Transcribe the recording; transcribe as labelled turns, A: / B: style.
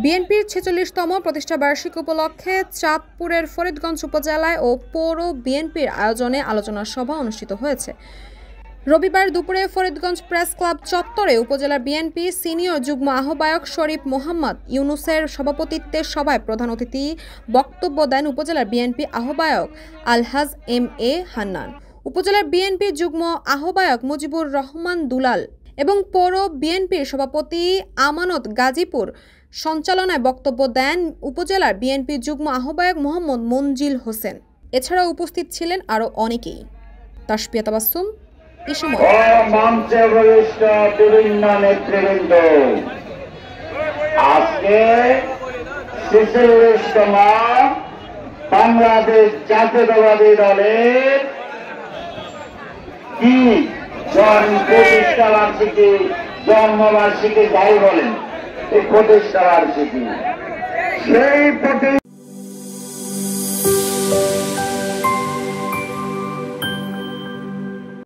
A: বিএনপির ৪৬তম প্রতিষ্ঠাবার্ষিকী উপলক্ষে চাঁদপুরের ফরিদগঞ্জ উপজেলায় ও পৌর বিএনপির আয়োজনে আলোচনা সভা অনুষ্ঠিত হয়েছে। রবিবার দুপুরে ফরিদগঞ্জ প্রেস ক্লাব চত্বরে উপজেলা বিএনপি সিনিয়র যুগ্ম আহ্বায়ক শরীফ মোহাম্মদ ইউনুসের সভাপতিত্বে সভায় প্রধান অতিথি বক্তব্য দেন উপজেলার বিএনপি আহ্বায়ক আলহাজ এম.এ. হান্নান, উপজেলার বিএনপি যুগ্ম আহ্বায়ক মুজিবুর রহমান দুলাল এবং পৌর বিএনপির সভাপতি আমানত গাজীপুর সঞ্চালনায় বক্তব্য দেন উপজেলার বিএনপি যুগ্ম আহ্বায়ক মোহাম্মদ মনজিল হোসেন। এছাড়াও উপস্থিত ছিলেন আরও অনেকেই। তাসপিয়া তাবাসসুম,
B: বাংলাদেশ জাতীয়তাবাদী দলের কি প্রতিষ্ঠা বার্ষিকী, জন্মবার্ষিকী যাই বলেন, এই প্রতিষ্ঠা বার্ষিকী, সেই